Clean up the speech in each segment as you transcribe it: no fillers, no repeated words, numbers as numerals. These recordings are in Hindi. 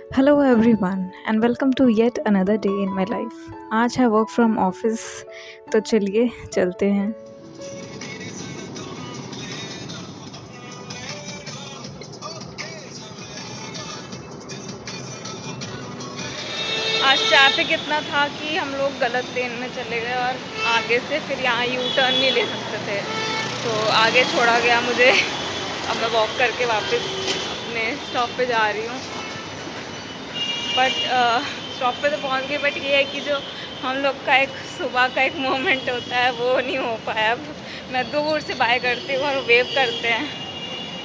Hello everyone and welcome to yet another day in my life. आज है वर्क फ्रॉम ऑफिस, तो चलिए चलते हैं। आज ट्रैफिक इतना था कि हम लोग गलत लेन में चले गए और आगे से फिर यहाँ यू टर्न नहीं ले सकते थे, तो आगे छोड़ा गया मुझे। अब मैं वॉक करके वापस अपने स्टॉप पे जा रही हूँ। बट स्टॉप पे तो पहुँच गई, बट ये है कि जो हम लोग का एक सुबह का एक मोमेंट होता है वो नहीं हो पाया। अब मैं दूर से बाय करती हूँ और वेव करते हैं।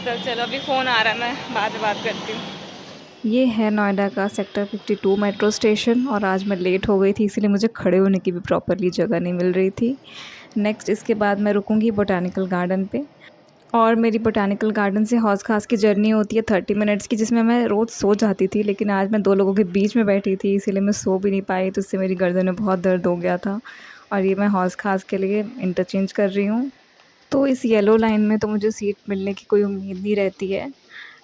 तो चलो, अभी फ़ोन आ रहा है, मैं बाद में बात करती हूँ। ये है नोएडा का सेक्टर 52 मेट्रो स्टेशन, और आज मैं लेट हो गई थी, इसीलिए मुझे खड़े होने की भी प्रॉपरली जगह नहीं मिल रही थी। नेक्स्ट इसके बाद मैं रुकूंगी बोटानिकल गार्डन पे, और मेरी बोटानिकल गार्डन से हौस खास की जर्नी होती है 30 मिनट्स की, जिसमें मैं रोज़ सो जाती थी। लेकिन आज मैं दो लोगों के बीच में बैठी थी, इसीलिए मैं सो भी नहीं पाई, तो उससे मेरी गर्दन में बहुत दर्द हो गया था। और ये मैं हौस खास के लिए इंटरचेंज कर रही हूँ। तो इस येलो लाइन में तो मुझे सीट मिलने की कोई उम्मीद नहीं रहती है,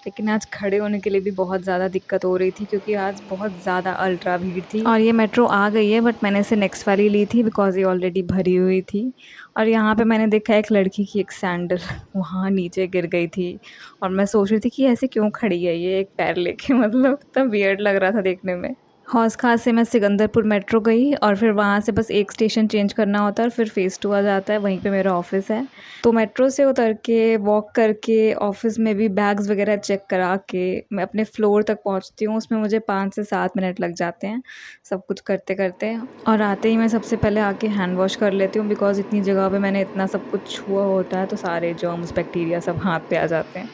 लेकिन आज खड़े होने के लिए भी बहुत ज़्यादा दिक्कत हो रही थी, क्योंकि आज बहुत ज़्यादा अल्ट्रा भीड़ थी। और ये मेट्रो आ गई है, बट मैंने इसे नेक्स्ट वाली ली थी बिकॉज़ ये ऑलरेडी भरी हुई थी। और यहाँ पे मैंने देखा एक लड़की की एक सैंडल वहाँ नीचे गिर गई थी, और मैं सोच रही थी कि ऐसे क्यों खड़ी है ये एक पैर लेके मतलब इतना वियर्ड लग रहा था देखने में। हौस खास से मैं सिकंदरपुर मेट्रो गई, और फिर वहाँ से बस एक स्टेशन चेंज करना होता है और फिर फ़ेज़ 2 आ जाता है, वहीं पे मेरा ऑफ़िस है। तो मेट्रो से उतर के वॉक करके ऑफ़िस में भी बैग्स वगैरह चेक करा के मैं अपने फ्लोर तक पहुँचती हूँ। उसमें मुझे 5 से 7 मिनट लग जाते हैं सब कुछ करते-करते। और आते ही मैं सबसे पहले आके हैंड वॉश कर लेती हूँ, बिकॉज़ इतनी जगह पे मैंने इतना सब कुछ छुआ होता है, तो सारे जर्म्स, बैक्टीरिया सब हाथ पे आ जाते हैं।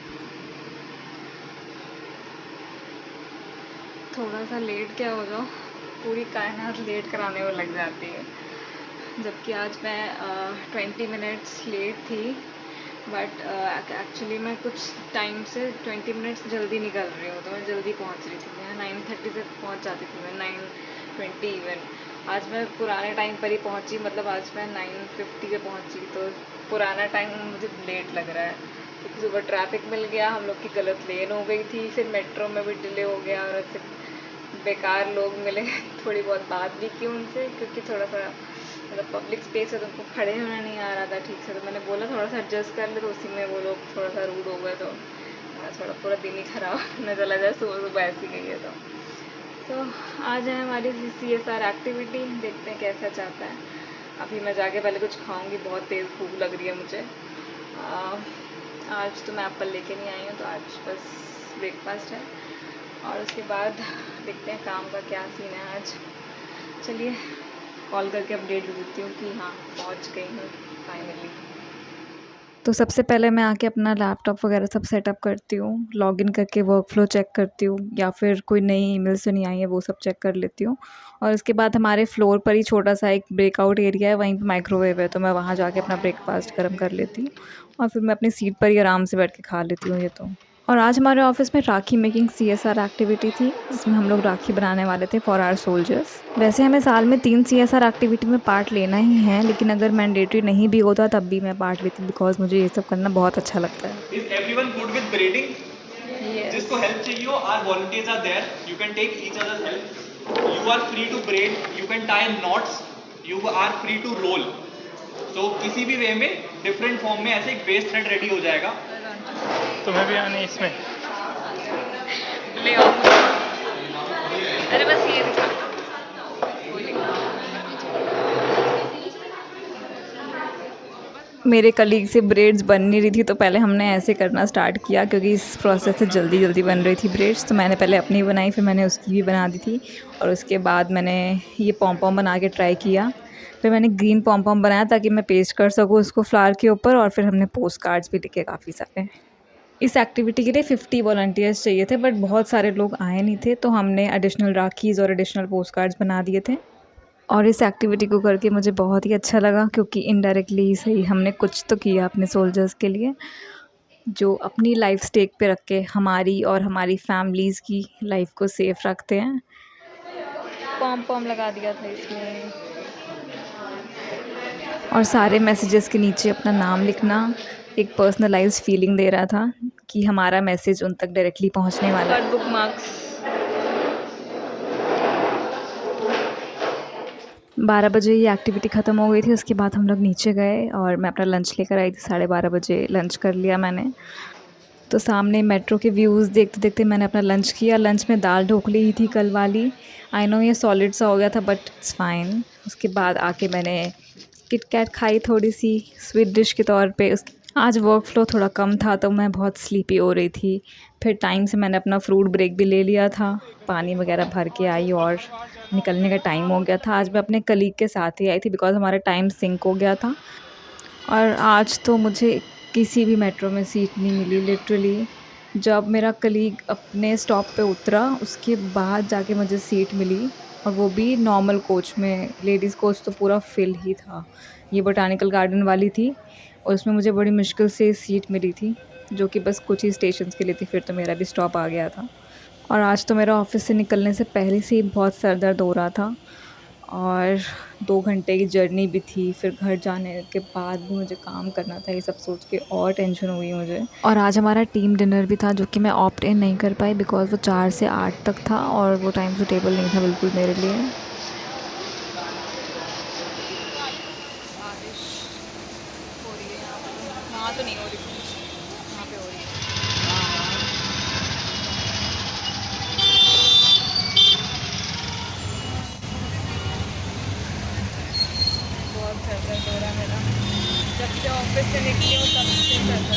थोड़ा सा लेट क्या हो जाओ, पूरी कायनात लेट कराने में लग जाती है। जबकि आज मैं 20 मिनट्स लेट थी, बट एक्चुअली मैं कुछ टाइम से 20 मिनट्स जल्दी निकल रही हूँ, तो मैं जल्दी पहुँच रही थी। मैं 9:30 से पहुँच जाती थी, मैं 9:20 इवन। आज मैं पुराने टाइम पर ही पहुँची, मतलब आज मैं 9:50 पे पहुँची, तो पुराना टाइम मुझे लेट लग रहा है, क्योंकि सुबह ट्रैफिक मिल गया, हम लोग की गलत लेन हो गई थी, फिर मेट्रो में भी डिले हो गया, और ऐसे बेकार लोग मिले। थोड़ी बहुत बात भी की उनसे, क्योंकि थोड़ा सा मतलब पब्लिक स्पेस है, तो उनको खड़े होना नहीं आ रहा था ठीक से, तो मैंने बोला थोड़ा सा एडजस्ट कर ले, तो उसी में वो लोग थोड़ा सा रूड हो गए, तो थोड़ा पूरा दिन ही खराब न चला जाए, सुबह सुबह ऐसी गई है। तो आज है हमारी CSR एक्टिविटी, देखते हैं कैसा जाता है। अभी मैं जाके पहले कुछ खाऊंगी, बहुत तेज़ भूख लग रही है मुझे। आज तो मैं एप्पल लेके नहीं आई हूँ, तो आज बस ब्रेकफास्ट है, और उसके बाद देखते हैं काम का क्या सीन है आज। चलिए कॉल करके अपडेट दे देती हूँ कि हाँ पहुँच गई हूँ फाइनली। तो सबसे पहले मैं आके अपना लैपटॉप वगैरह सब सेटअप करती हूँ, लॉगिन करके वर्क फ्लो चेक करती हूँ, या फिर कोई नई ईमेल तो नहीं आई है वो सब चेक कर लेती हूँ। और उसके बाद हमारे फ्लोर पर ही छोटा सा एक ब्रेकआउट एरिया है, वहीं पे माइक्रोवेव है, तो मैं वहाँ जाके अपना ब्रेकफास्ट गर्म कर लेती हूँ, और फिर मैं अपनी सीट पर ही आराम से बैठ के खा लेती हूँ ये तो। और आज हमारे ऑफिस में राखी मेकिंग CSR एक्टिविटी थी, जिसमें हम लोग राखी बनाने वाले थे फॉर आवर सोल्जर्स। वैसे हमें साल में 3 CSR एक्टिविटी में पार्ट लेना ही है, लेकिन अगर मैंडेटरी नहीं भी होता तब भी मैं पार्ट लेती, बिकॉज मुझे ये सब करना बहुत अच्छा लगता है। Is everyone good with braiding? Yes. जिसको हेल्प चाहिए हो, our volunteers are there. You can take each other's help. You are free to braid. You can tie knots. You are free to roll. So किसी भी वे में डिफरेंट फॉर्म में ऐसे एक बेस थ्रेड रेडी हो जाएगा। तुम्हें भी आने इसमें ले आओ। अरे बस ये दिखा। मेरे कलीग से ब्रेड्स बन नहीं रही थी, तो पहले हमने ऐसे करना स्टार्ट किया, क्योंकि इस प्रोसेस से जल्दी जल्दी बन रही थी ब्रेड्स, तो मैंने पहले अपनी बनाई, फिर मैंने उसकी भी बना दी थी, और उसके बाद मैंने ये पॉम पॉम बना के ट्राई किया। फिर मैंने ग्रीन पॉम पॉम बनाया ताकि मैं पेस्ट कर सकूँ उसको फ्लावर के ऊपर, और फिर हमने पोस्ट कार्ड्स भी लिखे काफ़ी सारे। इस एक्टिविटी के लिए 50 वॉलंटियर्स चाहिए थे, बट बहुत सारे लोग आए नहीं थे, तो हमने एडिशनल राखीज़ और एडिशनल पोस्ट कार्ड्स बना दिए थे। और इस एक्टिविटी को करके मुझे बहुत ही अच्छा लगा, क्योंकि इनडायरेक्टली ही सही हमने कुछ तो किया अपने सोल्जर्स के लिए, जो अपनी लाइफ स्टेक पे रख के हमारी और हमारी फैमिलीज़ की लाइफ को सेफ रखते हैं। पॉम पॉम लगा दिया था इसमें, और सारे मैसेजेस के नीचे अपना नाम लिखना एक पर्सनलाइज्ड फीलिंग दे रहा था कि हमारा मैसेज उन तक डायरेक्टली पहुंचने वाला है। बुक मार्क्स 12 बजे ये एक्टिविटी ख़त्म हो गई थी। उसके बाद हम लोग नीचे गए और मैं अपना लंच लेकर आई थी। 12:30 बजे लंच कर लिया मैंने। तो सामने मेट्रो के व्यूज़ देखते देखते मैंने अपना लंच किया। लंच में दाल ढोकली ही थी कल वाली। आई नो ये सॉलिड सा हो गया था बट इट्स फाइन। उसके बाद आके मैंने किट कैट खाई थोड़ी सी स्वीट डिश के तौर पे। आज वर्क फ्लो थोड़ा कम था तो मैं बहुत स्लीपी हो रही थी। फिर टाइम से मैंने अपना फ्रूट ब्रेक भी ले लिया था। पानी वगैरह भर के आई और निकलने का टाइम हो गया था। आज मैं अपने कलीग के साथ ही आई थी बिकॉज़ हमारा टाइम सिंक हो गया था। और आज तो मुझे किसी भी मेट्रो में सीट नहीं मिली लिटरली। जब मेरा कलीग अपने स्टॉप पे उतरा उसके बाद जाके मुझे सीट मिली और वो भी नॉर्मल कोच में। लेडीज़ कोच तो पूरा फिल ही था। ये बॉटेनिकल गार्डन वाली थी और उसमें मुझे बड़ी मुश्किल से सीट मिली थी जो कि बस कुछ ही स्टेशंस के लिए थी। फिर तो मेरा भी स्टॉप आ गया था। और आज तो मेरा ऑफ़िस से निकलने से पहले से ही बहुत सर दर्द हो रहा था और 2 घंटे की जर्नी भी थी। फिर घर जाने के बाद भी मुझे काम करना था। ये सब सोच के और टेंशन हुई मुझे। और आज हमारा टीम डिनर भी था जो कि मैं ऑप्ट इन नहीं कर पाई बिकॉज़ वो 4 से 8 तक था और वो टाइम सूटेबल नहीं था बिल्कुल मेरे लिए। बारिश हो रही है यहाँ पे, वहाँ तो नहीं हो रही थी, यहाँ पे हो रही है। बहुत सर दर्द हो रहा है मेरा। जब से ऑफिस से निकली हूँ तब से सर दर्द हो